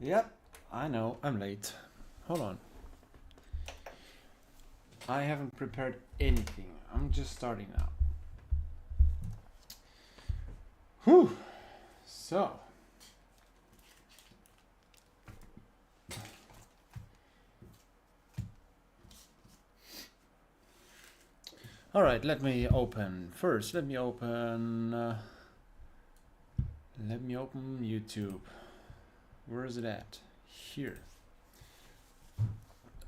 Yep, I know, I'm late. Hold on. I haven't prepared anything. I'm just starting now. Whew. So. All right, let me open YouTube. Where is it at? Here.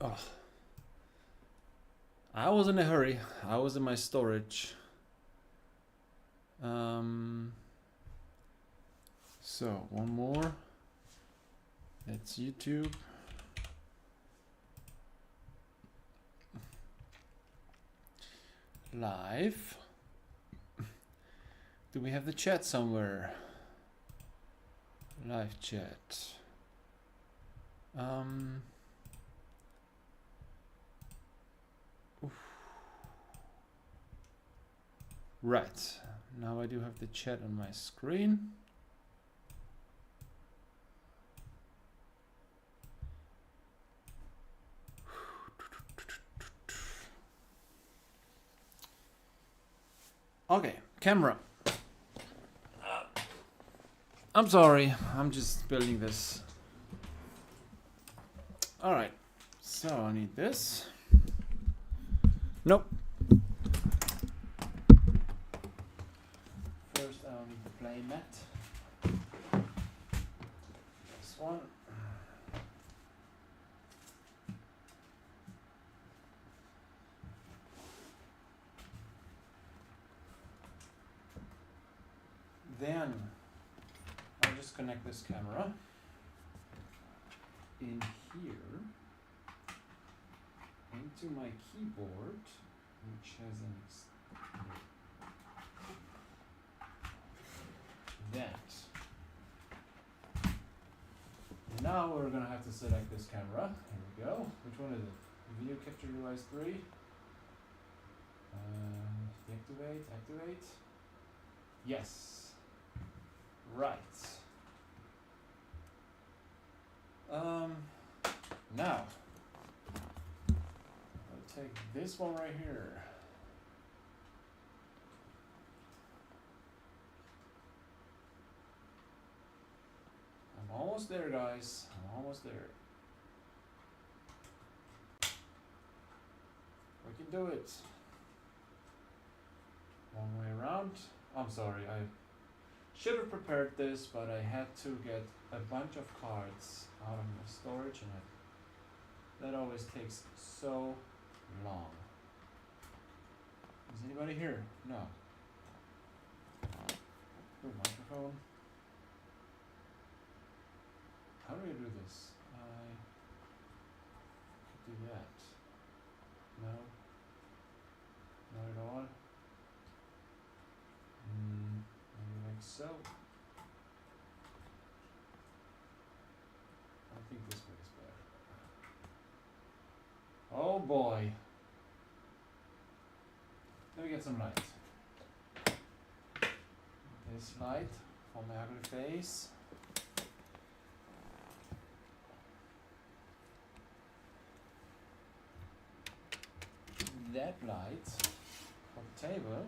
Oh. I was in a hurry. I was in my storage. So one more. That's YouTube. Live. Do we have the chat somewhere? Live chat. Right. Now I do have the chat on my screen. Okay, camera. I'm sorry, I'm just building this. All right, so I need this. Nope. First I'll need the play mat. This one. Then I'll just connect this camera in here into my keyboard, which has an that. Now we're gonna have to select this camera. Here we go. Which one is it? Video capture device 3. Deactivate, activate. Yes. Right. Now I'll take this one right here. I'm almost there, guys. I'm almost there. We can do it. One way around. I'm sorry, I should have prepared this, but I had to get a bunch of cards out of my storage, and that always takes so long. Is anybody here? No. Ooh, microphone. How do I do this? I could do that. No. Not at all. Maybe like so. I think this way is better. Oh boy. Let me get some light. This light for my ugly face. That light for the table.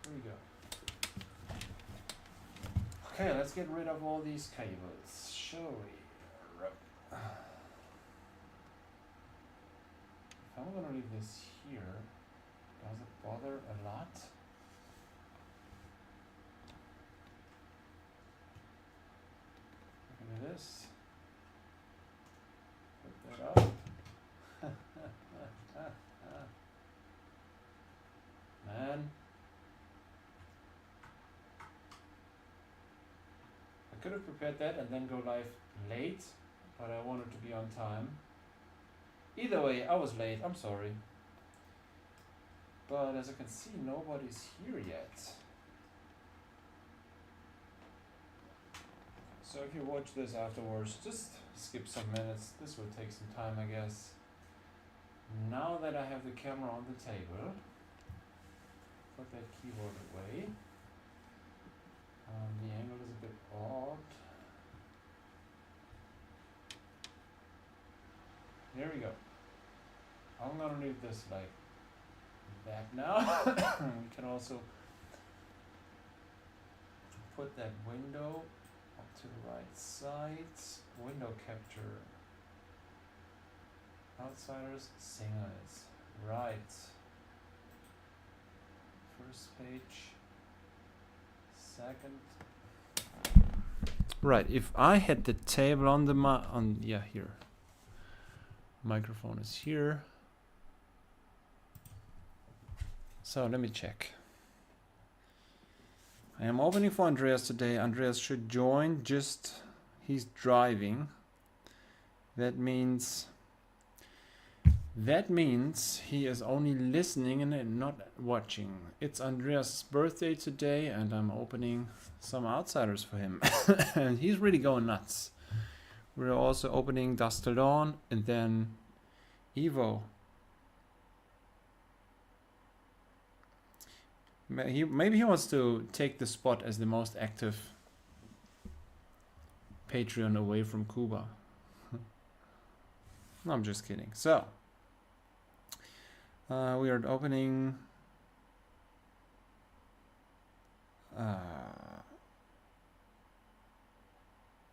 Here we go. Okay, let's get rid of all these cables, shall we? If I'm gonna leave this here, does it bother a lot? Look at this. Put that up. Man. I could have prepared that and then go live late, but I wanted to be on time. Either way, I was late, I'm sorry. But as I can see, nobody's here yet. So if you watch this afterwards, just skip some minutes. This will take some time, I guess. Now that I have the camera on the table, put that keyboard away. The angle is a bit odd. Here we go. I'm gonna leave this like that now. We can also put that window up to the right side. Window capture. Outsiders, singers. Right. First page. Second. Right, if I had the table on the here. Microphone is here. So let me check. I am opening for Andreas today. Andreas should join, just he's driving. That means he is only listening and not watching. It's Andreas' birthday today and I'm opening some outsiders for him. And he's really going nuts. We're also opening Dust Till Dawn and then Evo. Maybe he wants to take the spot as the most active Patreon away from Cuba. No, I'm just kidding. So, we are opening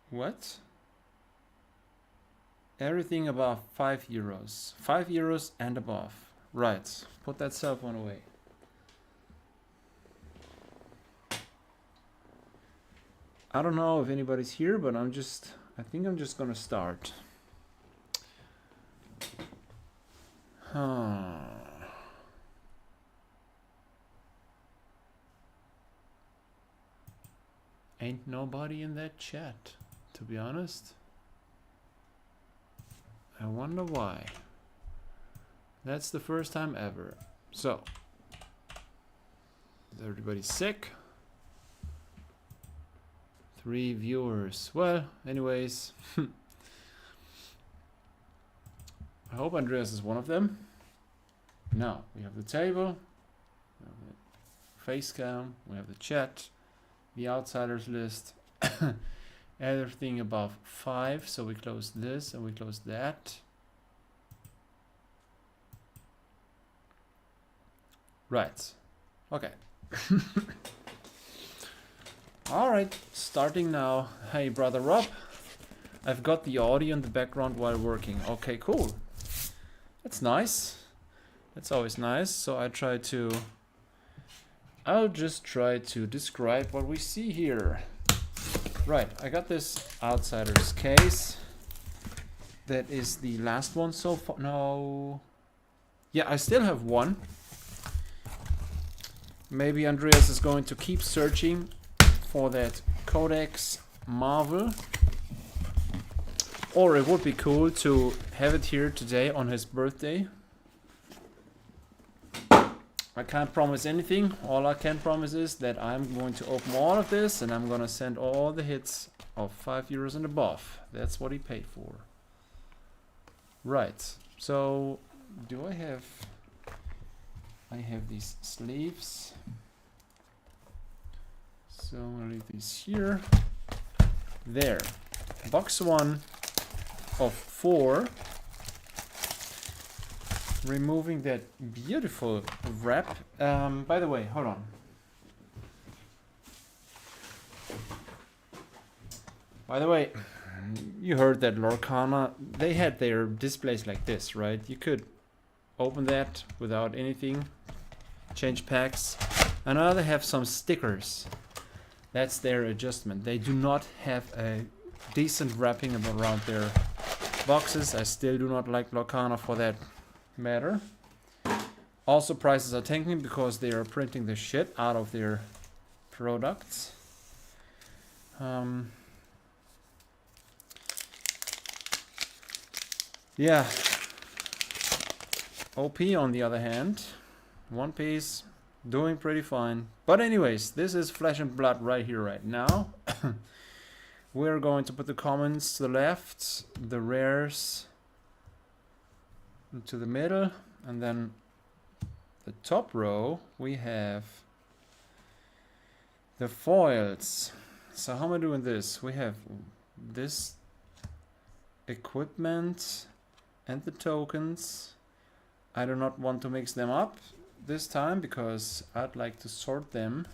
what? Everything above €5. €5 and above. Right. Put that cell phone away. I don't know if anybody's here, but I think I'm just gonna start. Ain't nobody in that chat, to be honest. I wonder why. That's the first time ever. So, is everybody sick? 3 viewers. Well, anyways. I hope Andreas is one of them. Now, we have the table. We have the face cam. We have the chat. The outsiders list. Everything above 5. So we close this and we close that. Right. Okay. All right, starting now. Hey, brother Rob. I've got the audio in the background while working. Okay, cool. That's nice. That's always nice. So I'll just try to describe what we see here. Right, I got this Outsiders case. That is the last one so far. No. Yeah, I still have one. Maybe Andreas is going to keep searching for that Codex Marvel. Or it would be cool to have it here today on his birthday. I can't promise anything. All I can promise is that I'm going to open all of this and I'm going to send all the hits of €5 and above. That's what he paid for. Right. So, do I have these sleeves. So I'm gonna leave these here. There. Box 1 of 4. Removing that beautiful wrap. By the way, hold on. By the way, you heard that Lorcana, they had their displays like this, right? You could open that without anything, change packs. And now they have some stickers. That's their adjustment. They do not have a decent wrapping around their boxes. I still do not like Lorcana for that matter. Also, prices are tanking because they are printing the shit out of their products. Yeah. OP on the other hand, One Piece, doing pretty fine. But anyways, this is Flesh and Blood right here, right now. We're going to put the commons to the left, the rares to the middle, and then the top row we have the foils. So how am I doing this? We have this equipment, and the tokens. I do not want to mix them up this time because I'd like to sort them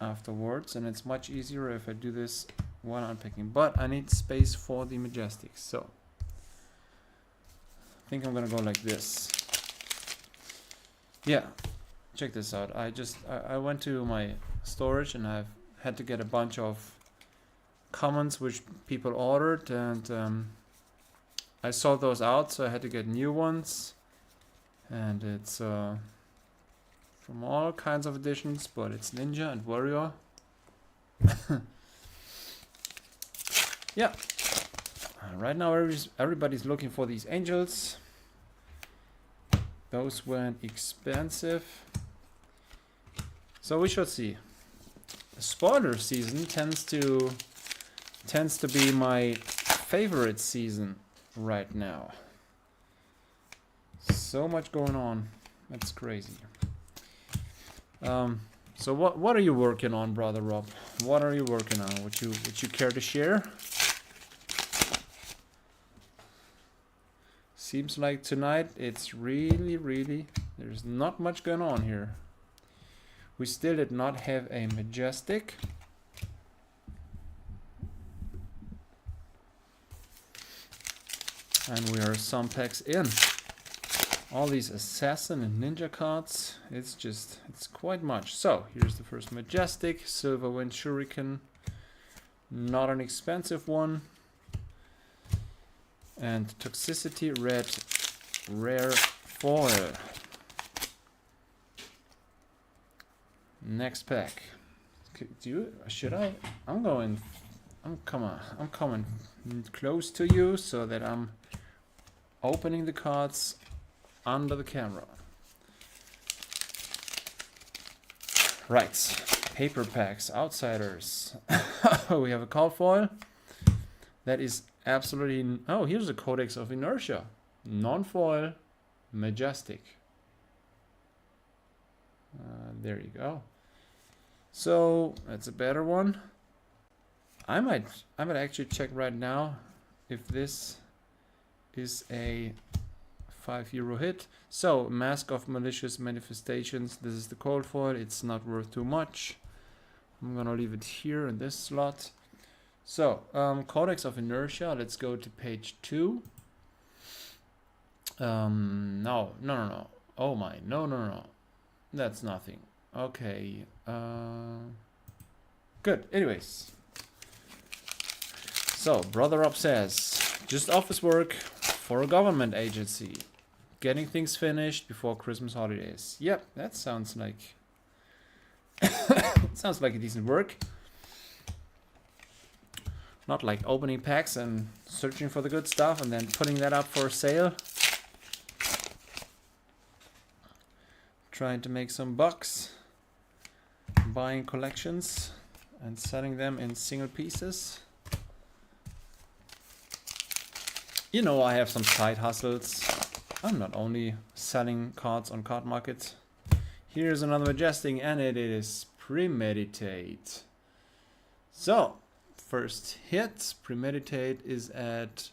afterwards, and it's much easier if I do this while unpacking. But I need space for the Majestics, so I think I'm gonna go like this. Yeah, check this out. I went to my storage and I've had to get a bunch of commons which people ordered, and I sold those out, so I had to get new ones. And it's from all kinds of editions, but it's Ninja and Warrior. Yeah. Right now everybody's looking for these angels. Those weren't expensive. So we shall see. Spoiler season tends to be my favorite season right now. So much going on. That's crazy. So what are you working on, Brother Rob? What are you working on? Would you care to share? Seems like tonight it's really there's not much going on here. We still did not have a Majestic. And we are some packs in. All these Assassin and Ninja cards, it's quite much. So here's the first Majestic, Silver Wind Shuriken, not an expensive one. And Toxicity Red Rare Foil. Next pack. I'm coming close to you so that I'm opening the cards under the camera. Right, paper packs, Outsiders. We have a card foil. That is absolutely... Oh, here's a Codex of Inertia. Non-foil, Majestic. There you go. So, that's a better one. I might actually check right now if this is a €5 hit. So, Mask of Malicious Manifestations. This is the cold foil. It's not worth too much. I'm gonna leave it here in this slot. So, Codex of Inertia. Let's go to page 2. No. Oh my, no. That's nothing. Okay. Good. Anyways. So, Brother Up says, just office work for a government agency. Getting things finished before Christmas holidays. Yep, that sounds like sounds like a decent work. Not like opening packs and searching for the good stuff and then putting that up for sale. Trying to make some bucks. Buying collections and selling them in single pieces. You know, I have some side hustles. I'm not only selling cards on card markets. Here's another Majestic, and it is Premeditate. So, first hit, Premeditate is at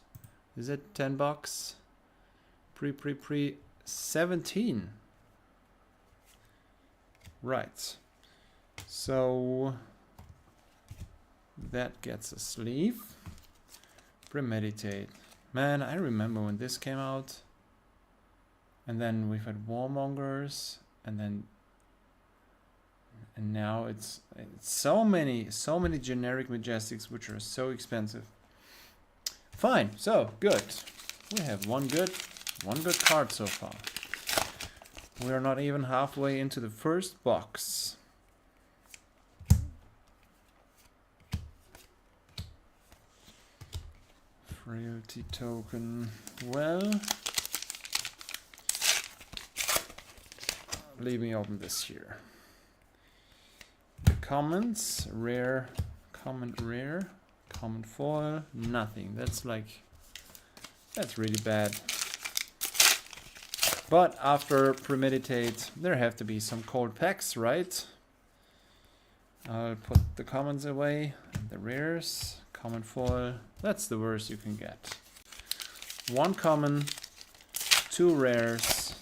10 bucks? Pre 17. Right. So that gets a sleeve. Premeditate. Man, I remember when this came out. And then we've had Warmongers, and now it's so many generic Majestics which are so expensive. Fine, so good. We have one good card so far. We are not even halfway into the first box. Frailty token. Well, let me open this here. The commons, rare, common rare, common foil, nothing. That's really bad. But after Premeditate, there have to be some cold packs, right? I'll put the commons away, the rares, common foil. That's the worst you can get. 1 common, 2 rares.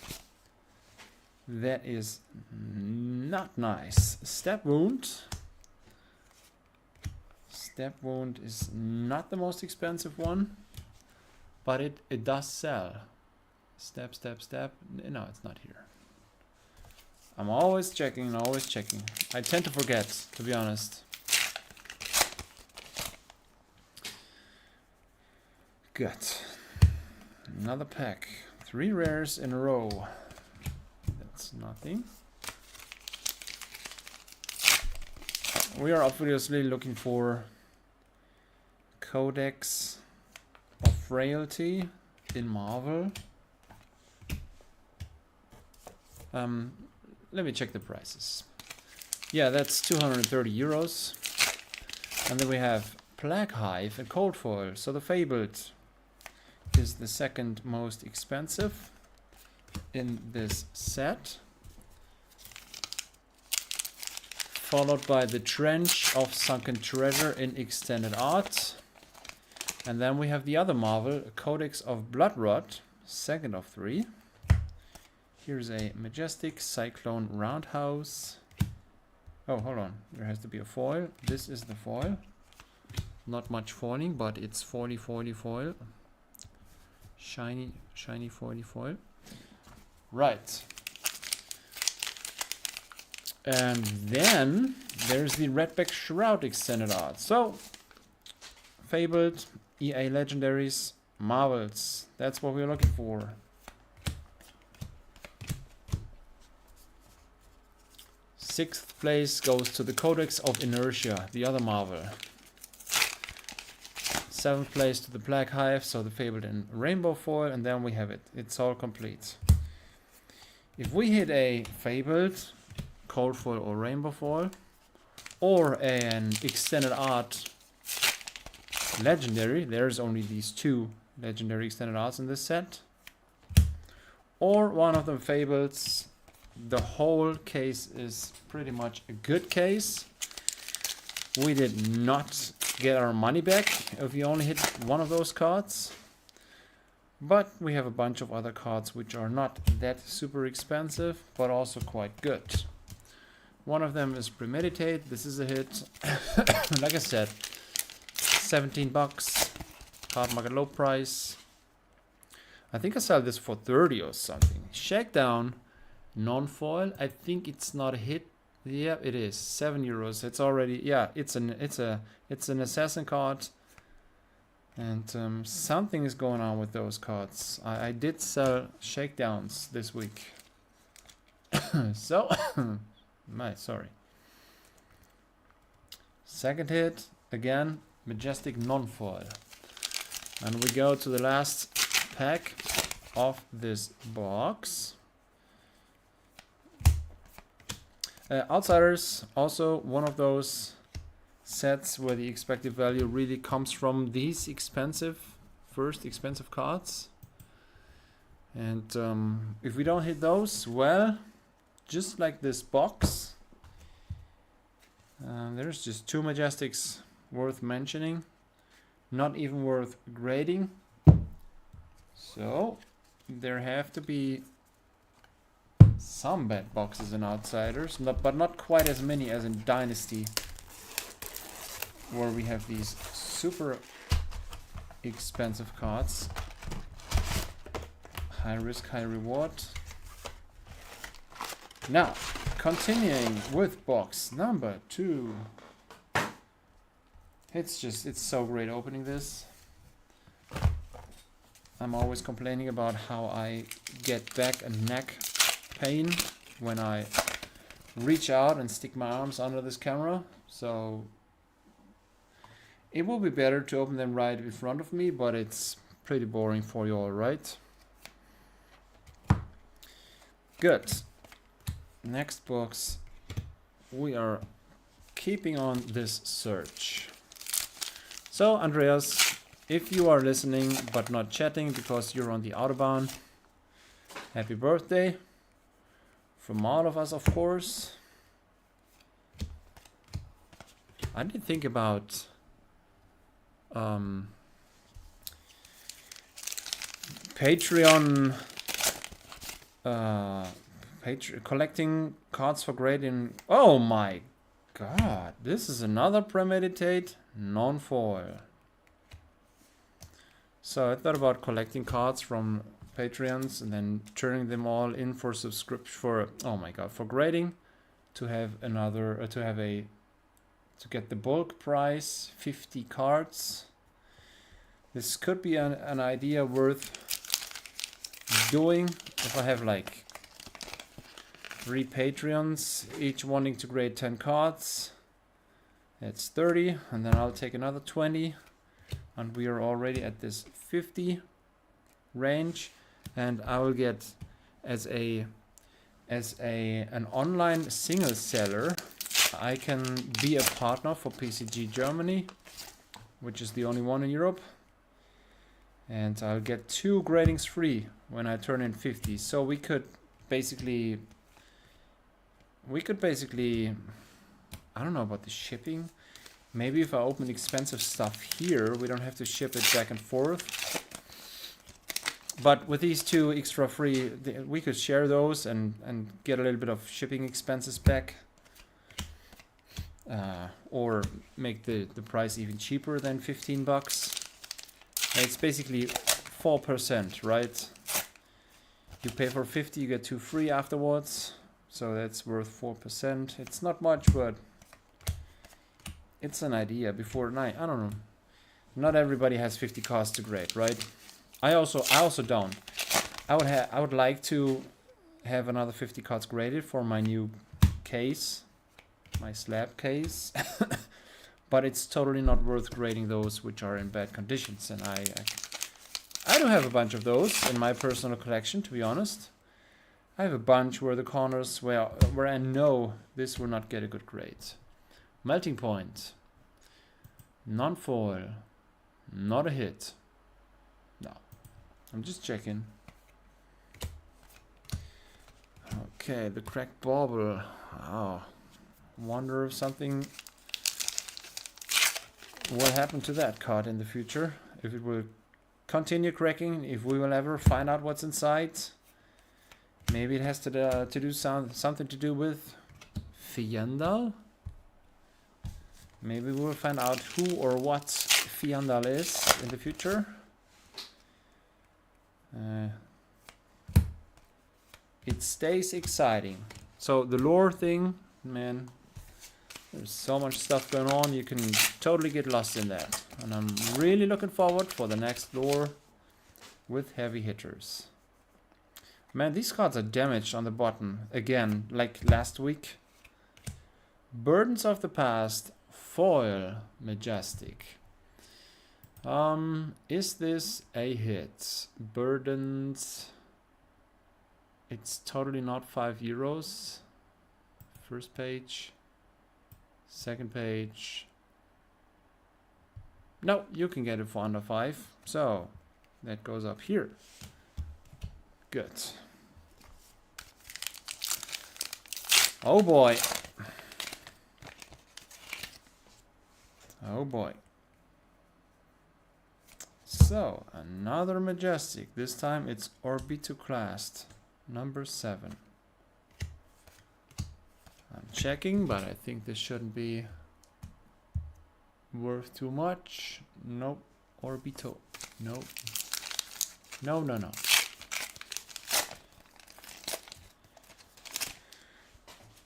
That is not nice. Step Wound. Step Wound is not the most expensive one, but it does sell. Step. No, it's not here. I'm always checking. I tend to forget, to be honest. Good. Another pack. 3 rares in a row. That's nothing. We are obviously looking for Codex of Frailty in Marvel. Let me check the prices. Yeah, that's 230 euros. And then we have Plague Hive and Cold Foil. So the Fabled is the second most expensive in this set. Followed by the Trench of Sunken Treasure in Extended Art. And then we have the other Marvel, Codex of Bloodrot, second of 3. Here's a Majestic Cyclone Roundhouse. Oh, hold on. There has to be a foil. This is the foil. Not much foiling, but it's 40 foil. Shiny 40 foil. Right. And then there's the Redback Shroud Extended Art. So, Fabled, EA Legendaries, Marvels. That's what we're looking for. Sixth place goes to the Codex of Inertia, the other Marvel. 7th place to the Plague Hive, so the Fabled in Rainbow Foil, and then we have it. It's all complete. If we hit a Fabled, Cold Foil or Rainbow Foil, or an Extended Art Legendary, there's only these 2 Legendary Extended Arts in this set, or one of them Fables, the whole case is pretty much a good case. We did not get our money back if we only hit one of those cards, but we have a bunch of other cards which are not that super expensive but also quite good. One of them is Premeditate. This is a hit. Like I said, 17 bucks, card market low price. I think I sell this for 30 or something. Shakedown, non-foil. I think it's not a hit. Yeah, it is 7 euros. It's already, yeah, it's an assassin card, and something is going on with those cards. I did sell shakedowns this week, so sorry. Second hit again, Majestic non-foil, and we go to the last pack of this box. Outsiders, also one of those sets where the expected value really comes from these first expensive cards. And if we don't hit those, well, just like this box, there's just 2 Majestics worth mentioning, not even worth grading. So there have to be some bad boxes in Outsiders, but not quite as many as in Dynasty, where we have these super expensive cards. High risk, high reward. Now, continuing with box number 2. It's so great opening this. I'm always complaining about how I get back and neck pain when I reach out and stick my arms under this camera, so it will be better to open them right in front of me, but it's pretty boring for you all, right? Good. Next box, we are keeping on this search. So Andreas, if you are listening but not chatting because you're on the Autobahn, happy birthday. From all of us, of course. I did think about Patreon collecting cards for grading. Oh my god, this is another premeditate non-foil. So I thought about collecting cards from Patreons and then turning them all in for subscription for, oh my god, for grading, to have another to get the bulk price, 50 cards. This could be an idea worth doing if I have like 3 Patreons, each wanting to grade 10 cards. That's 30, and then I'll take another 20, and we are already at this 50 range. And I will get as an online single seller, I can be a partner for PCG Germany, which is the only one in Europe. And I'll get 2 gradings free when I turn in 50. So we could basically, I don't know about the shipping. Maybe if I open expensive stuff here, we don't have to ship it back and forth. But with these 2 extra free, we could share those and get a little bit of shipping expenses back. Or make the price even cheaper than 15 bucks. It's basically 4%, right? You pay for 50, you get 2 free afterwards. So that's worth 4%. It's not much, but it's an idea. Before night, I don't know. Not everybody has 50 cards to grade, right? I also don't. I would like to have another 50 cards graded for my new case, my slab case. But it's totally not worth grading those which are in bad conditions, and I do have a bunch of those in my personal collection, to be honest. I have a bunch where the corners where I know this will not get a good grade. Melting point. Non-foil. Not a hit. No. I'm just checking. Okay, the cracked bauble. Oh. Wonder if something will happen to that card in the future. If it will continue cracking, if we will ever find out what's inside. Maybe it has to do something to do with Fiandal. Maybe we'll find out who or what Fiandal is in the future. It stays exciting. So the lore thing, man, there's so much stuff going on, you can totally get lost in that. And I'm really looking forward for the next lore with heavy hitters. Man, these cards are damaged on the bottom. Again, like last week. Burdens of the Past, foil, majestic. Is this a hit? Burdens. It's totally not €5. First page. Second page. No, you can get it for under 5. So that goes up here. Good. Oh boy. Oh boy. So another majestic. This time it's Orbitoclast number 7. I'm checking, but I think this shouldn't be worth too much. Nope. Orbito. Nope. No, no, no.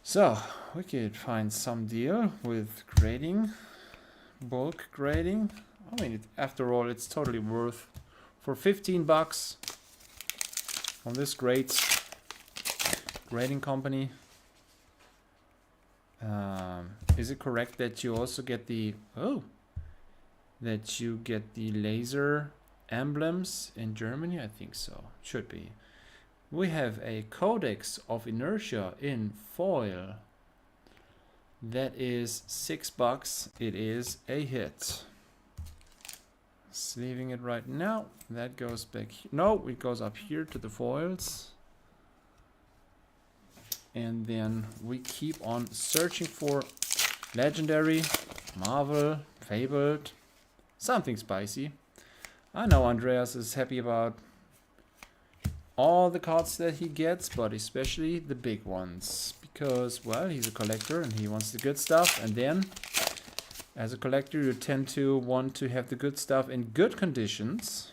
So we could find some deal with grading, bulk grading. I mean, after all, it's totally worth for 15 bucks on this great grading company. Is it correct that you also get the laser emblems in Germany? I think so. Should be. We have a Codex of Inertia in foil. That is 6 bucks. It is a hit. Sleeving it right now. That goes back. No, it goes up here to the foils. And then we keep on searching for Legendary, Marvel, Fabled, something spicy. I know Andreas is happy about all the cards that he gets, but especially the big ones. Because, well, he's a collector and he wants the good stuff. And then, as a collector, you tend to want to have the good stuff in good conditions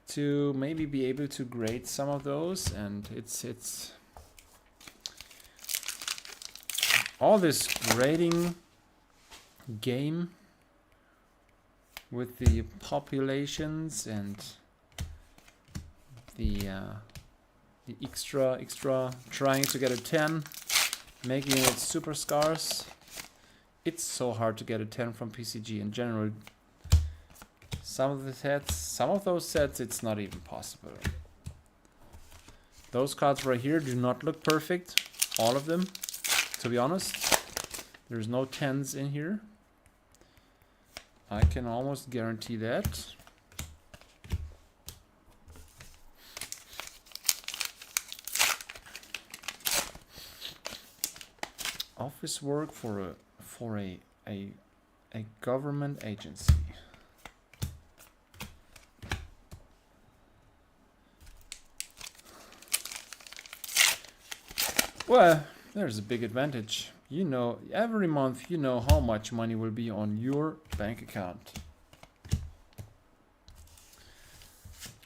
to maybe be able to grade some of those. And it's all this grading game with the populations and the extra trying to get a 10, making it super scarce. It's so hard to get a 10 from PCG in general. Some of those sets, it's not even possible. Those cards right here do not look perfect, all of them, to be honest. There's no 10s in here. I can almost guarantee that. Office work for a government agency. Well, there's a big advantage. You know, every month you know how much money will be on your bank account.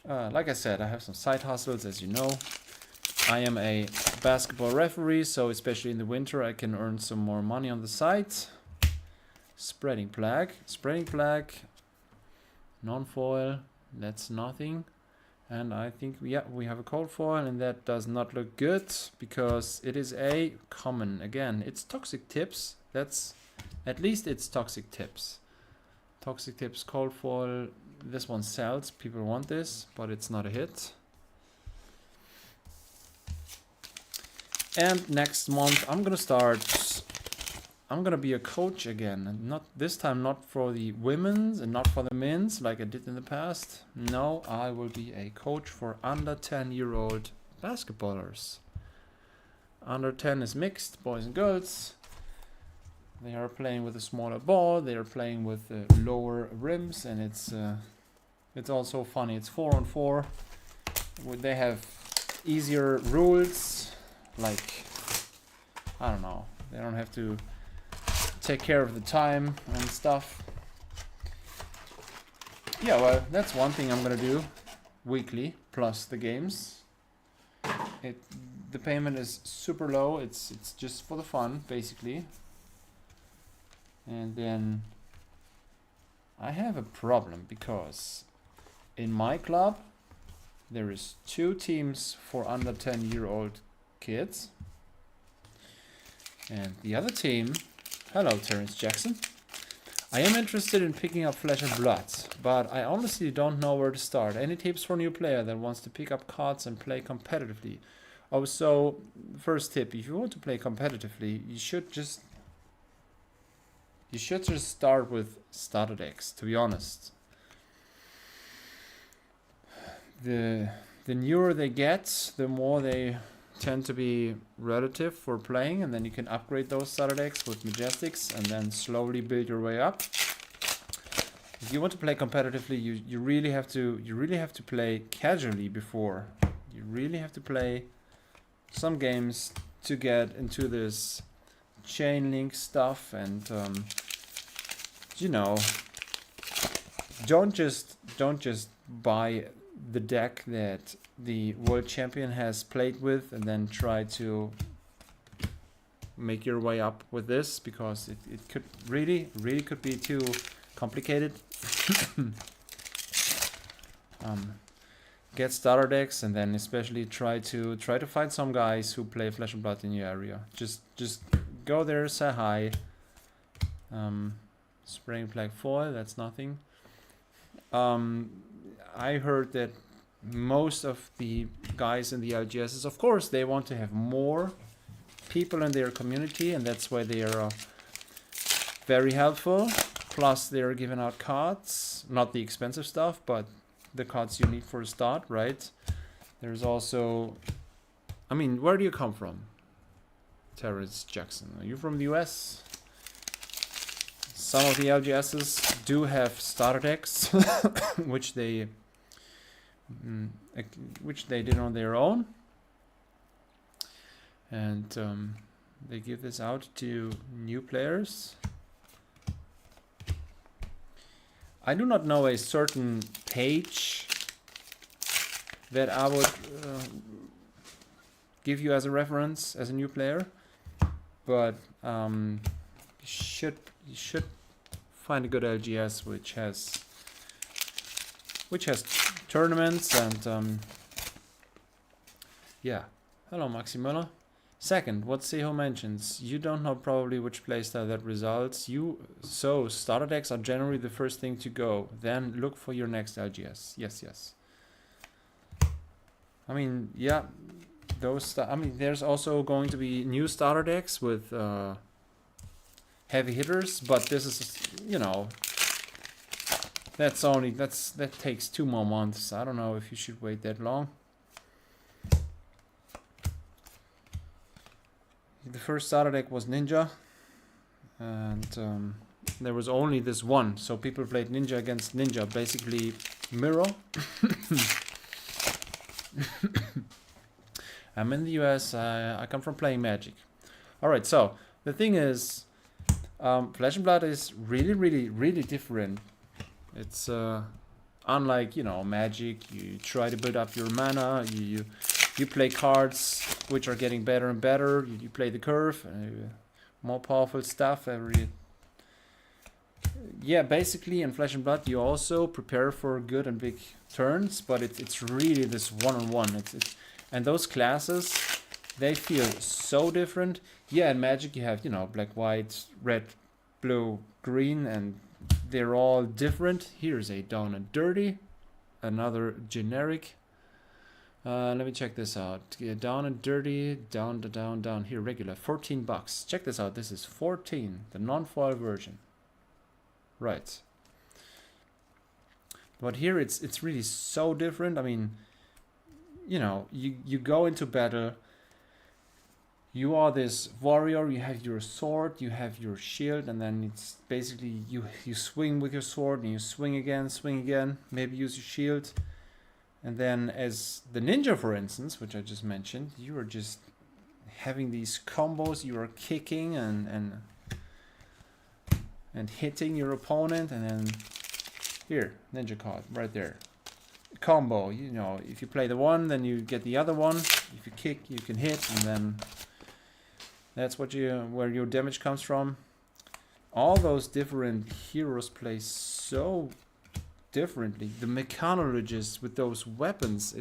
Like I said, I have some side hustles, as you know. I am a basketball referee, so especially in the winter I can earn some more money on the side. Spreading plague, non-foil, that's nothing. And I think, yeah, we have a cold foil, and that does not look good because it is a common. Again, it's toxic tips. That's, at least it's toxic tips. Toxic tips, cold foil. This one sells. People want this, but it's not a hit. And next month I'm gonna be a coach again, and not this time, not for the women's and not for the men's like I did in the past. No, I will be a coach for under 10-year-old basketballers. Under 10 is mixed, boys and girls. They are playing with a smaller ball. They are playing with lower rims, and it's also funny. It's 4-on-4. They have easier rules. Like, I don't know. They don't have to take care of the time and stuff. Yeah, well, that's one thing I'm gonna do weekly, plus the games. The payment is super low. It's just for the fun, basically. And then I have a problem because in my club there is 2 teams for under 10-year-old kids. And the other team, hello Terrence Jackson. I am interested in picking up Flesh and Blood, but I honestly don't know where to start. Any tips for a new player that wants to pick up cards and play competitively? Oh, so first tip, if you want to play competitively, you should just start with starter decks, to be honest. The newer they get, the more they tend to be relative for playing, and then you can upgrade those starter decks with Majestics and then slowly build your way up. If you want to play competitively, you really have to play casually before. You really have to play some games to get into this chain link stuff, and you know, don't just buy the deck that the world champion has played with and then try to make your way up with this, because it could really could be too complicated. Get starter decks, and then especially try to find some guys who play Flesh and Blood in your area. Just go there, say hi. Spraying Plague foil, that's nothing. I heard that most of the guys in the LGSs, of course, they want to have more people in their community, and that's why they are very helpful. Plus, they are giving out cards, not the expensive stuff, but the cards you need for a start, right? There's also, I mean, where do you come from? Terrence Jackson, are you from the US? Some of the LGSs do have starter decks, which they which they did on their own. And they give this out to new players. I do not know a certain page that I would give you as a reference as a new player, but you should find a good LGS which has tournaments. And yeah. Hello, Maxi Müller. Second, what Seho mentions, you don't know probably which playstyle that results. So starter decks are generally the first thing to go. Then look for your next LGS. Yes. I mean, yeah, there's also going to be new starter decks with heavy hitters, but this is, that takes 2 more months. I don't know if you should wait that long. The first starter deck was Ninja, and there was only this one, so people played Ninja against Ninja, basically mirror. I'm in the US, I come from playing Magic. Alright, so the thing is, Flesh and Blood is really different. It's unlike, Magic. You try to build up your mana, you play cards which are getting better and better. You play the curve, more powerful stuff basically in Flesh and Blood you also prepare for good and big turns, but it's really this one-on-one. And those classes, they feel so different. Yeah, in Magic you have, black, white, red, blue, green, and they're all different. Here's a Down and Dirty, another generic. Let me check this out. Yeah, Down and Dirty, down here, regular, $14. Check this out. This is 14, the non-foil version. Right. But here it's really so different. I mean, you go into battle. You are this warrior. You have your sword. You have your shield, and then it's basically you swing with your sword and you swing again. Maybe use your shield. And then as the ninja, for instance, which I just mentioned, you are just having these combos. You are kicking and hitting your opponent. And then here, ninja card right there. Combo, if you play the one, then you get the other one. If you kick, you can hit, and then that's where your damage comes from. All those different heroes play so differently. The mechanologists with those weapons,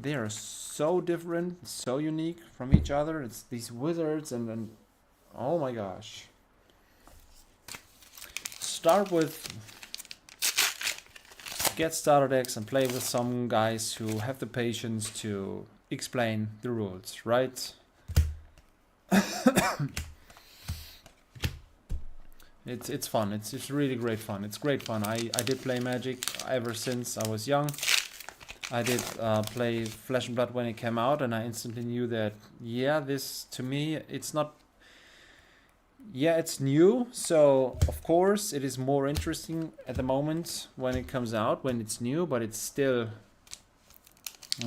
they are so different, so unique from each other. It's these wizards and oh my gosh. Start with get starter decks and play with some guys who have the patience to explain the rules, right? It's fun. It's really great fun. It's great fun. I did play Magic ever since I was young. I did play Flesh and Blood when it came out, and I instantly knew that, this to me, it's not... it's new, so of course it is more interesting at the moment when it comes out, when it's new, but it's still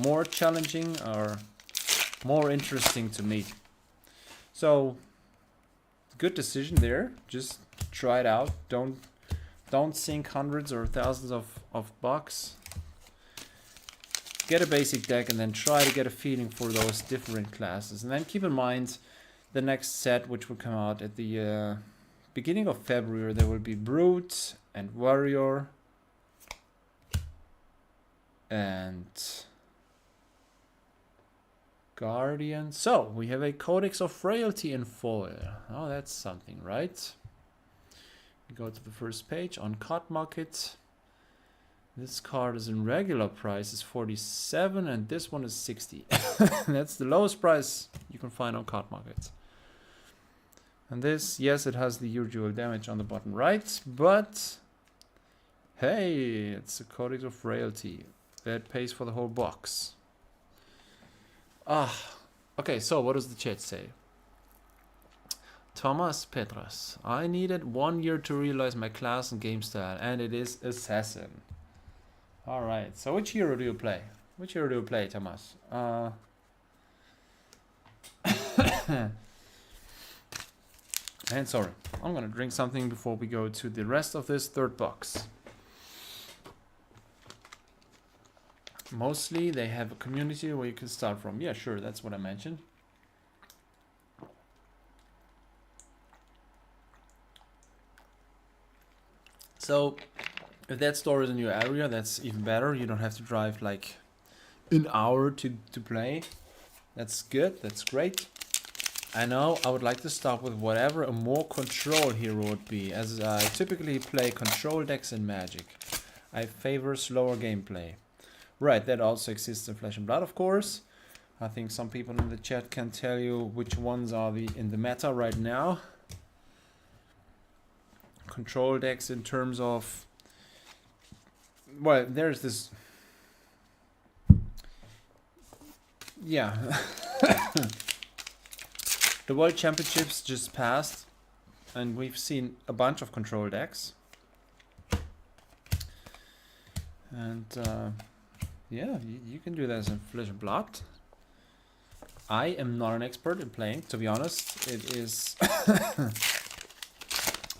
more challenging or more interesting to me. So, good decision there. Just try it out. Don't sink hundreds or thousands of bucks. Get a basic deck and then try to get a feeling for those different classes. And then keep in mind the next set, which will come out at the beginning of February. There will be Brute and Warrior and Guardian. So we have a Codex of Frailty in foil. Oh, that's something, right? We go to the first page on Card Market. This card is in regular price is 47, and this one is 60. That's the lowest price you can find on Card Market. And this, yes, it has the usual damage on the bottom right, but hey, it's a Codex of Frailty. That pays for the whole box. Okay, so what does the chat say? Thomas Petras. I needed 1 year to realize my class and game style, and it is Assassin. All right. So which hero do you play? Which hero do you play, Thomas? And sorry, I'm gonna drink something before we go to the rest of this third box. Mostly they have a community where you can start from. Yeah, sure, that's what I mentioned. So if that store is in your area, that's even better. You don't have to drive like an hour to play. That's good, that's great. I know I would like to start with whatever a more control hero would be, as I typically play control decks in Magic. I favor slower gameplay. Right, that also exists in Flesh and Blood, of course. I think some people in the chat can tell you which ones are in the meta right now. Control decks in terms of... Well, there's this... Yeah. The World Championships just passed, and we've seen a bunch of control decks. And yeah, you can do that in Flesh and Blood. I am not an expert in playing, to be honest. It is...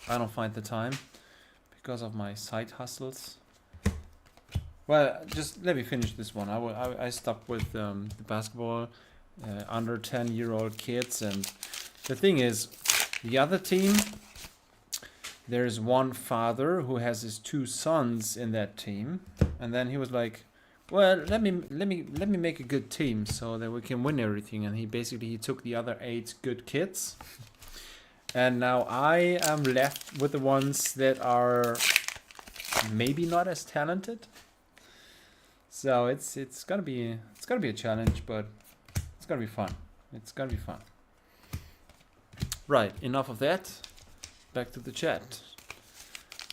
I don't find the time because of my side hustles. Well, just let me finish this one. I stopped with the basketball under 10-year-old kids, and the thing is, the other team, there's one father who has his 2 sons in that team, and then he was like, well, let me make a good team so that we can win everything. And he took the other 8 good kids, and now I am left with the ones that are maybe not as talented. So it's gonna be a challenge, but it's gonna be fun. It's gonna be fun. Right, enough of that. Back to the chat.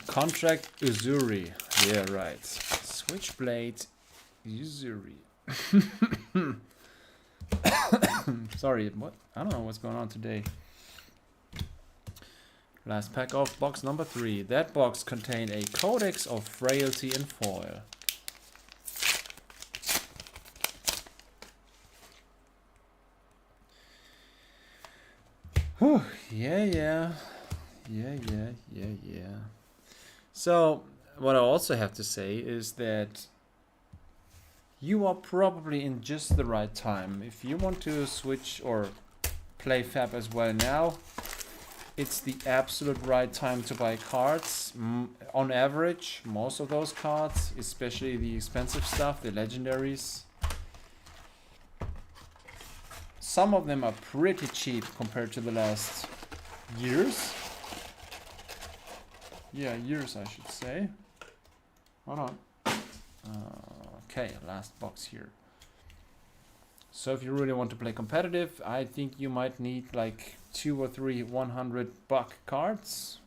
Contract Uzuri. Yeah, right. Switchblade Uzuri. Sorry, what? I don't know what's going on today. Last pack of box number 3. That box contained a Codex of Frailty and Foil. Whew, yeah. So, what I also have to say is that you are probably in just the right time. If you want to switch or play Fab as well now, it's the absolute right time to buy cards. On average, most of those cards, especially the expensive stuff, the legendaries, some of them are pretty cheap compared to the last years. Yeah, years I should say. Hold on. Okay, last box here. So if you really want to play competitive, I think you might need like 2 or 3 $100 cards.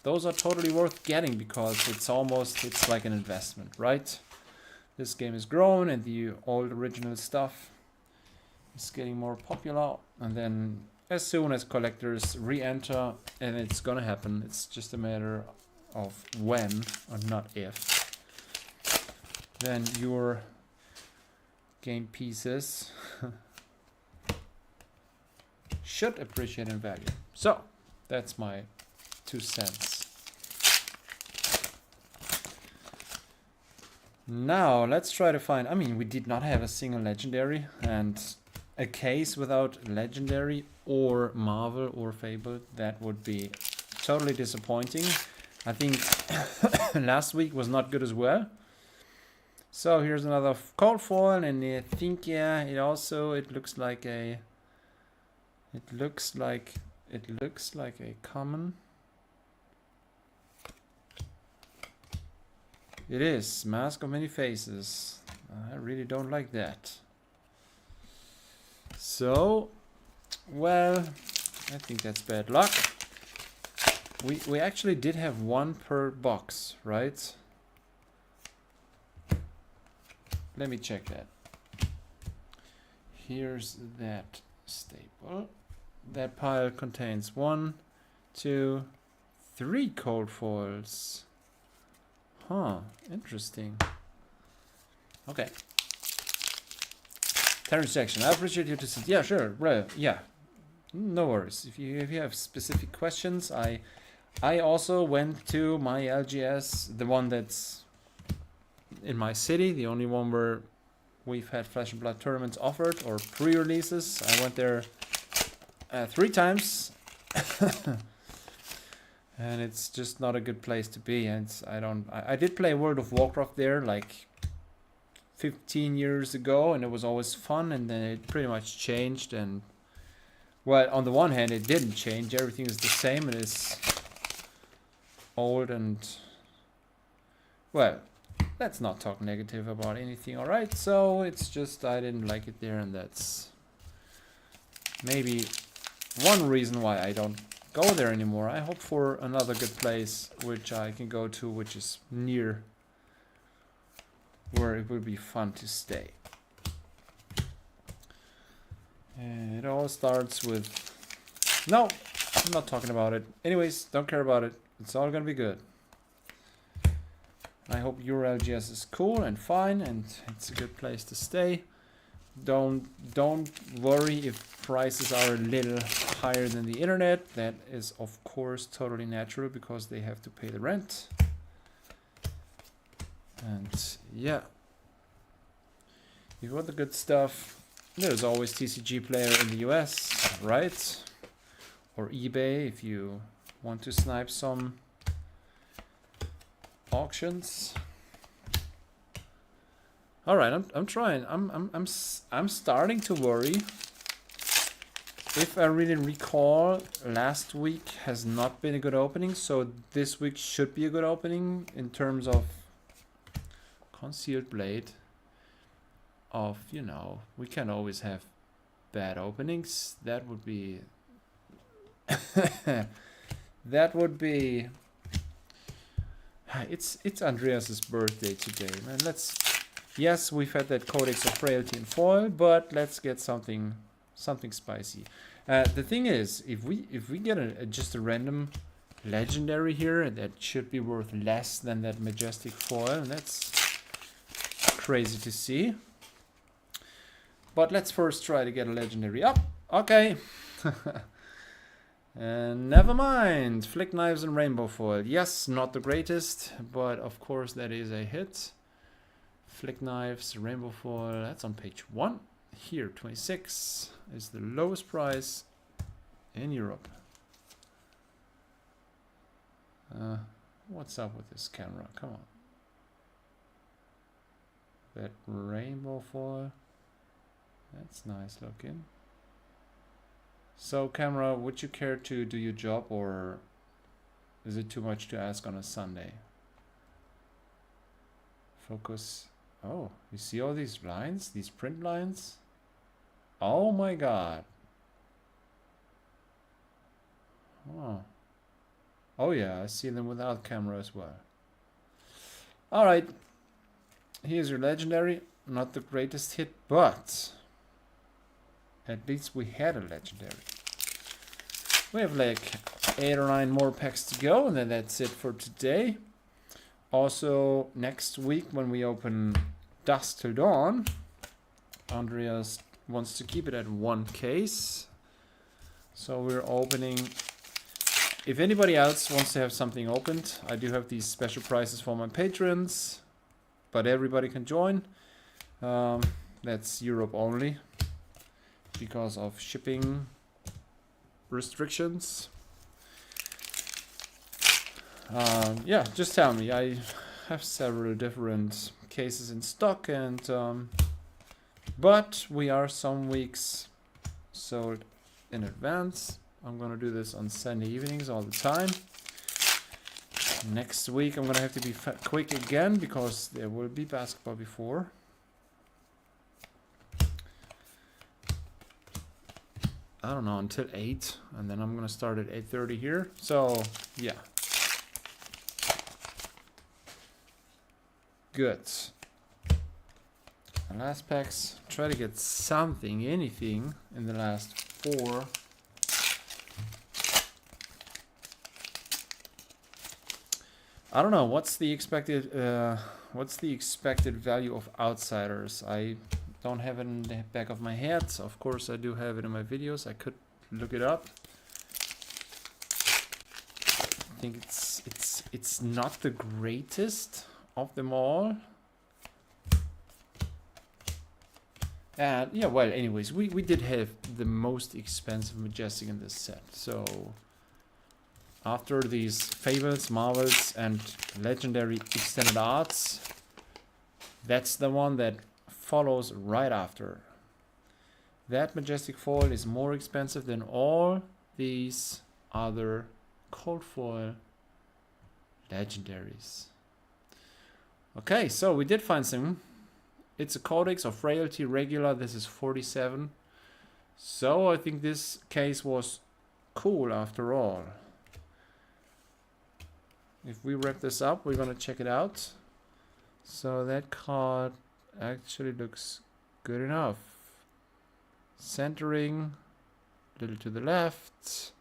Those are totally worth getting because it's like an investment, right? This game has grown and the old original stuff is getting more popular, and then as soon as collectors re-enter, and it's gonna happen, it's just a matter of when or not if, then your game pieces should appreciate in value. So that's my 2 cents. Now let's try to find, I mean, we did not have a single legendary, and a case without legendary or Marvel or Fable, that would be totally disappointing. I think last week was not good as well. So here's another cold foil, and I think, yeah, it looks like a common. It is Mask of Many Faces. I really don't like that. So, well, I think that's bad luck. We actually did have 1 per box, right? Let me check that. Here's that staple. That pile contains 1, 2, 3 cold foils. Huh, interesting. Okay. Terrence Jackson, I appreciate you to say, yeah, sure, right, yeah. No worries. If you have specific questions, I also went to my LGS, the one that's in my city, the only one where we've had Flesh and Blood tournaments offered or pre-releases. I went there 3 times. And it's just not a good place to be. And I did play World of Warcraft there like 15 years ago, and it was always fun, and then it pretty much changed. And well, on the one hand, it didn't change. Everything is the same. It is old and, well, let's not talk negative about anything, alright? So it's just I didn't like it there, and that's maybe one reason why I don't go there anymore. I hope for another good place which I can go to, which is near where it would be fun to stay. And it all starts with, no, I'm not talking about it. Anyways, don't care about it. It's all gonna be good. I hope your LGS is cool and fine, and it's a good place to stay. Don't worry if prices are a little higher than the internet. That is of course totally natural because they have to pay the rent. And yeah, if you want the good stuff, there's always TCG Player in the US, right? Or eBay if you want to snipe some auctions. All right, I'm trying. I'm starting to worry. If I really recall, last week has not been a good opening, so this week should be a good opening in terms of Concealed Blade. Of, you know, we can always have bad openings. That would be that would be. It's Andreas's birthday today, man. Yes, we've had that Codex of Frailty in foil, but let's get something spicy. The thing is, if we get just a random legendary here, that should be worth less than that majestic foil, and that's crazy to see. But let's first try to get a legendary up. Okay. And never mind. Flick Knives and Rainbow Foil. Yes, not the greatest, but of course that is a hit. Flick Knives, Rainbow Foil, that's on page 1. Here, 26 is the lowest price in Europe. What's up with this camera? Come on. That Rainbow Foil. That's nice looking. So camera, would you care to do your job, or is it too much to ask on a Sunday? Focus. Oh, you see all these lines? These print lines? Oh my god. Oh. Oh yeah, I see them without camera as well. Alright. Here's your legendary. Not the greatest hit, but at least we had a legendary. We have like 8 or 9 more packs to go, and then that's it for today. Also, next week when we open Dusk Till Dawn, Andreas wants to keep it at 1 case. So we're opening. If anybody else wants to have something opened, I do have these special prices for my patrons, but everybody can join. That's Europe only because of shipping restrictions. Yeah, just tell me. I have several different cases in stock, and but we are some weeks sold in advance. I'm gonna do this on Sunday evenings all the time. Next week I'm gonna have to be quick again because there will be basketball before. I don't know, until 8, and then I'm gonna start at 8:30 here. So yeah. Good. The last packs, try to get something, anything in the last 4. I don't know what's the expected value of outsiders. I don't have it in the back of my head. Of course, I do have it in my videos. I could look it up. I think it's not the greatest of them all. And yeah, well, anyways, we did have the most expensive Majestic in this set. So after these Fables, Marvels, and Legendary Extended Arts, that's the one that follows right after. That Majestic foil is more expensive than all these other cold foil legendaries. Okay, so we did find some. It's a Codex of Frailty regular. This is 47. So I think this case was cool after all. If we wrap this up, we're gonna check it out. So that card actually looks good enough. Centering, a little to the left.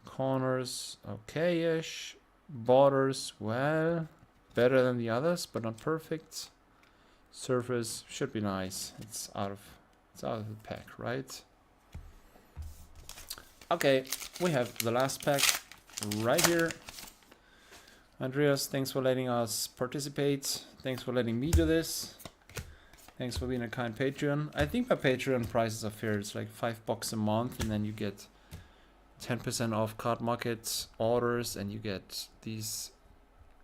Corners, okay-ish. Borders, well, better than the others, but not perfect. Surface should be nice. It's out of the pack, right? Okay, we have the last pack right here. Andreas, thanks for letting us participate. Thanks for letting me do this. Thanks for being a kind Patreon. I think my Patreon prices are fair. It's like $5 a month, and then you get 10% off Card Market orders, and you get these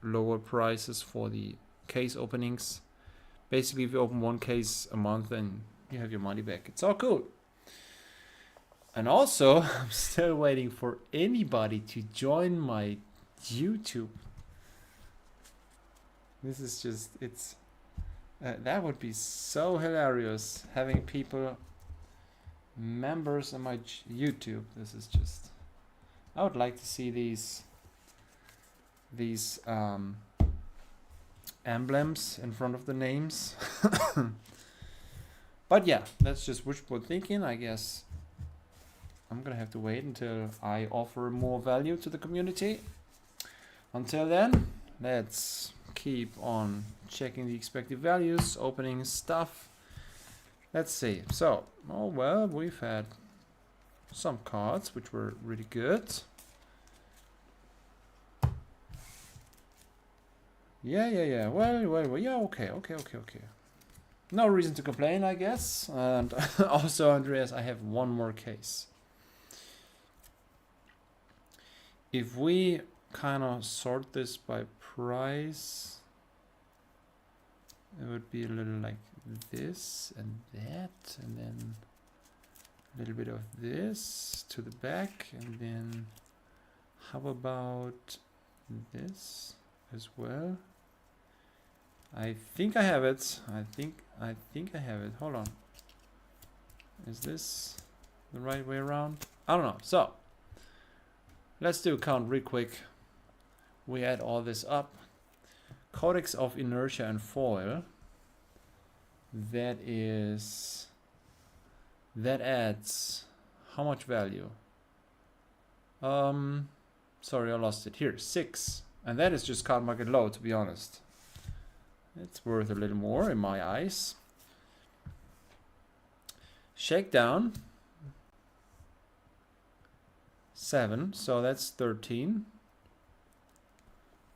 lower prices for the case openings. Basically, if you open one case a month, then you have your money back. It's all cool. And also, I'm still waiting for anybody to join my YouTube. This is just, it's, that would be so hilarious, having people, members of my YouTube. This is just, I would like to see these emblems in front of the names. But yeah, that's just wishful thinking. I guess I'm gonna have to wait until I offer more value to the community. Until then, let's keep on checking the expected values, opening stuff. Let's see. So, oh well, we've had some cards which were really good. Yeah. Well, yeah, okay. No reason to complain, I guess. And also, Andreas, I have one more case. If we kind of sort this by price, it would be a little like this and that, and then a little bit of this to the back, and then how about this as well? I think I have it. I think I have it. Hold on. Is this the right way around? I don't know. So let's do a count real quick. We add all this up. Codex of Inertia and Foil. That adds how much value? Sorry, I lost it. Here, 6. And that is just Card Market low, to be honest. It's worth a little more in my eyes. Shakedown, 7, so that's 13.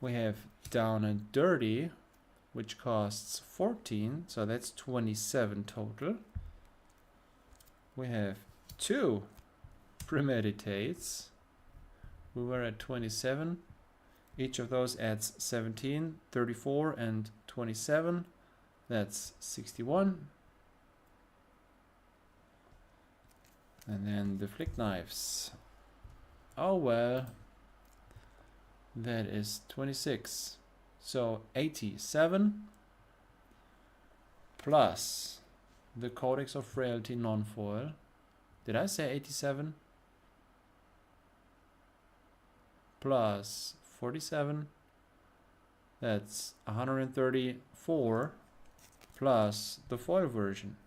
We have Down and Dirty, which costs 14, so that's 27 total. We have 2 Premeditates. We were at 27. Each of those adds 17, 34, and 27. That's 61. And then the Flick Knives. Oh well. That is 26. So 87 plus the Codex of Frailty non-foil. Did I say 87? Plus 47. That's 134 plus the foil version.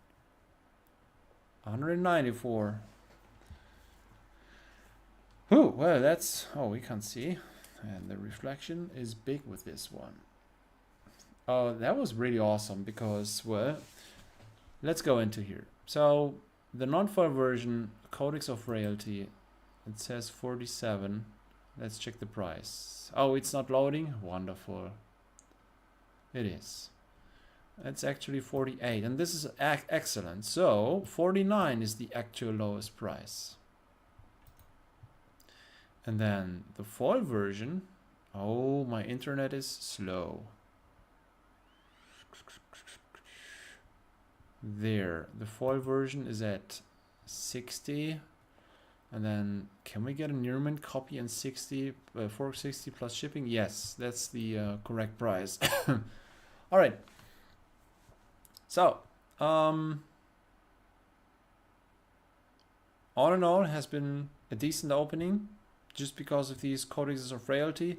194. Oh, well, that's, oh, we can't see. And the reflection is big with this one. Oh, that was really awesome because, well, let's go into here. So the non-foil version, Codex of Reality, it says 47. Let's check the price. Oh, it's not loading? Wonderful. It is. It's actually 48, and this is excellent. So 49 is the actual lowest price. And then the foil version. Oh, my internet is slow. There, the foil version is at 60. And then, can we get a near mint copy and 60, 460 plus shipping? Yes, that's the correct price. All right. So, all in all, has been a decent opening, just because of these Codexes of Frailty.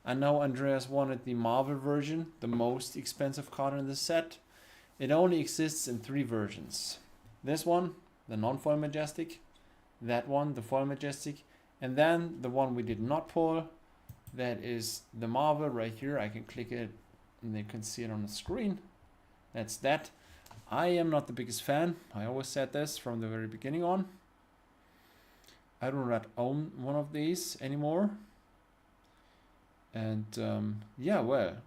I know Andreas wanted the Marvel version, the most expensive card in the set. It only exists in 3 versions. This one, the non-foil Majestic. That one, the foil Majestic. And then the one we did not pull. That is the Marvel right here. I can click it and you can see it on the screen. That's that. I am not the biggest fan. I always said this from the very beginning on. I do not own one of these anymore. And yeah, well,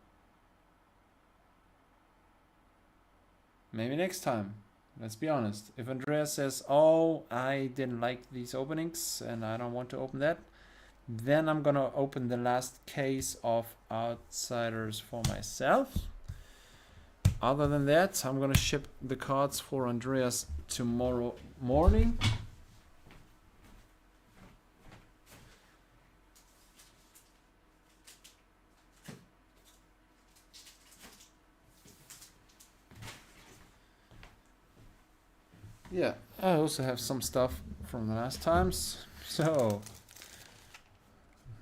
maybe next time. Let's be honest. If Andreas says, oh, I didn't like these openings and I don't want to open that, then I'm gonna open the last case of Outsiders for myself. Other than that, I'm gonna ship the cards for Andreas tomorrow morning. Yeah, I also have some stuff from the last times. So,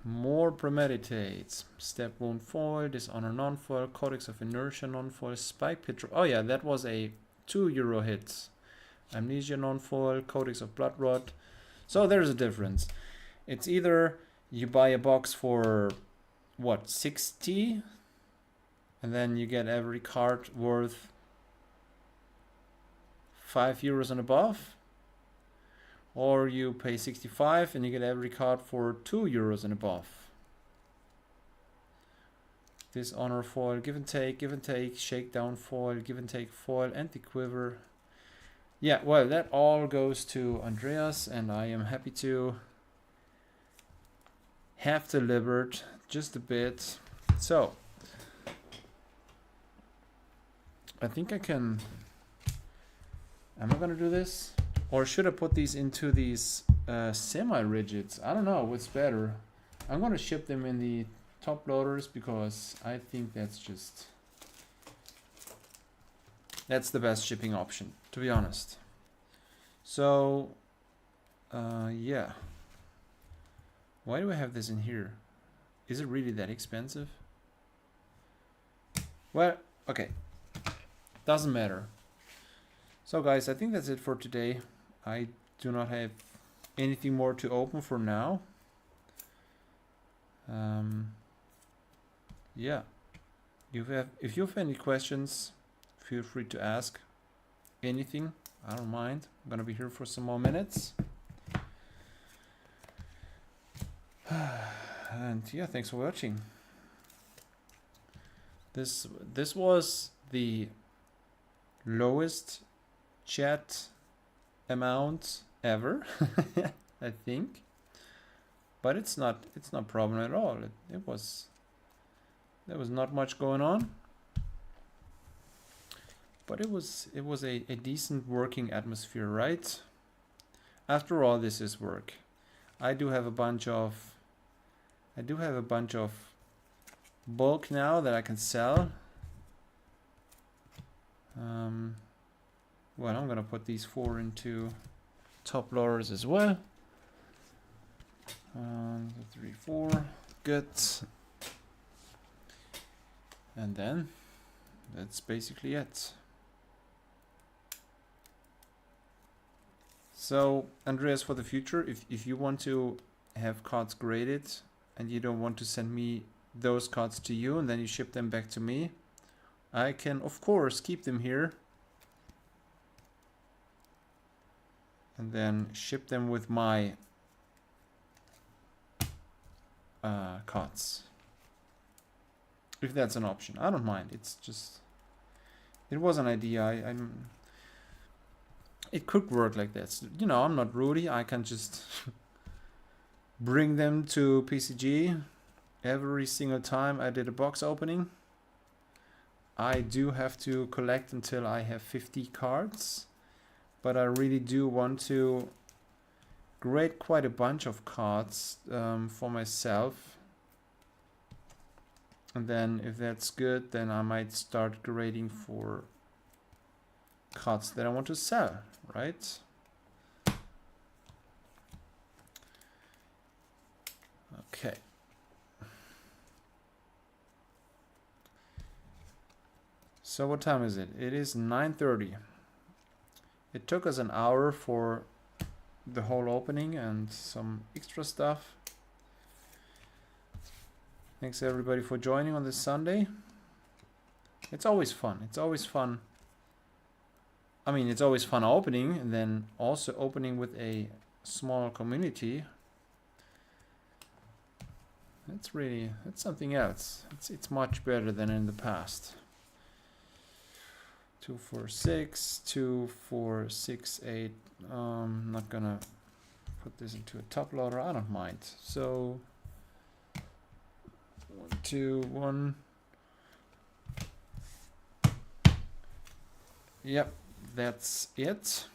more Premeditates, Step Wound Foil, Dishonor Non-Foil, Codex of Inertia Non-Foil, Spike Pit. Oh yeah, that was a €2 hit. Amnesia Non-Foil, Codex of Blood Rot. So there's a difference. It's either you buy a box for, what, 60? And then you get every card worth €5 and above, or you pay 65 and you get every card for €2 and above. Dishonor foil, give and take, shakedown foil, give and take foil, anti-quiver. Yeah, well, that all goes to Andreas, and I am happy to have delivered just a bit. So I think I can. Am I gonna do this? Or should I put these into these semi-rigids? I don't know what's better. I'm gonna ship them in the top loaders because I think that's the best shipping option, to be honest. So, yeah. Why do I have this in here? Is it really that expensive? Well, okay. Doesn't matter. So guys, I think that's it for today. I do not have anything more to open for now. Yeah. If you have any questions, feel free to ask anything. I don't mind. I'm gonna be here for some more minutes. And yeah, thanks for watching. This was the lowest chat amount ever, I think, but it's not problem at all. There was not much going on, but it was a decent working atmosphere, right? After all, this is work. I do have a bunch of bulk now that I can sell. Well, I'm gonna put these 4 into top loaders as well. 3, 4, good. And then that's basically it. So, Andreas, for the future, if you want to have cards graded and you don't want to send me those cards to you and then you ship them back to me, I can of course keep them here and then ship them with my cards. If that's an option, I don't mind. It's just, it was an idea. It could work like that. You know, I'm not Rudy. I can just bring them to PCG every single time I did a box opening. I do have to collect until I have 50 cards, but I really do want to grade quite a bunch of cards for myself. And then if that's good, then I might start grading for cards that I want to sell, right? Okay. So what time is it? It is 9:30. It took us an hour for the whole opening and some extra stuff. Thanks everybody for joining on this Sunday. It's always fun. It's always fun. I mean, it's always fun opening, and then also opening with a small community. That's something else. It's much better than in the past. 2, 4, 6, 2, 4, 6, 8. I'm not gonna put this into a top loader. I don't mind. So 1, 2, 1. Yep, that's it.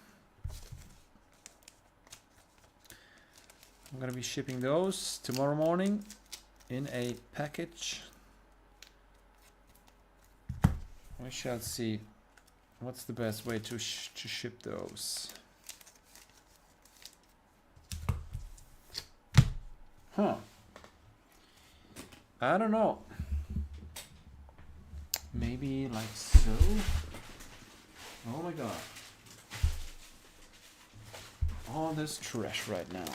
I'm gonna be shipping those tomorrow morning in a package. We shall see what's the best way to ship those. Huh. I don't know. Maybe like so. Oh my god. All this trash right now.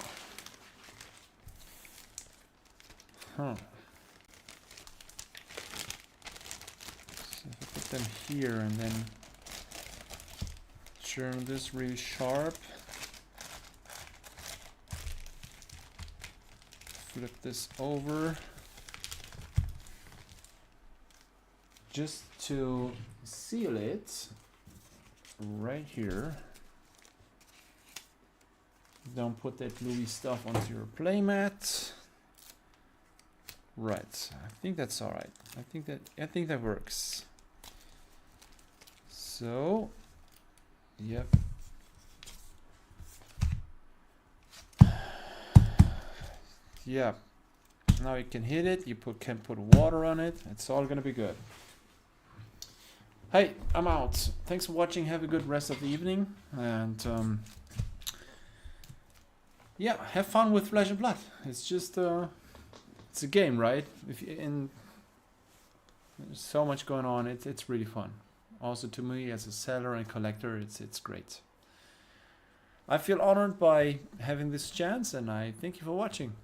Huh. So if I put them here and then turn this really sharp. Flip this over. Just to seal it right here. Don't put that gluey stuff onto your playmat. Right, I think that's all right. I think that works. So, yep. Yeah. Now you can hit it. You can put water on it. It's all gonna be good. Hey, I'm out. Thanks for watching. Have a good rest of the evening, and yeah, have fun with Flesh and Blood. It's just it's a game, right? There's so much going on. It's really fun. Also, to me as a seller and collector, it's great. I feel honored by having this chance, and I thank you for watching.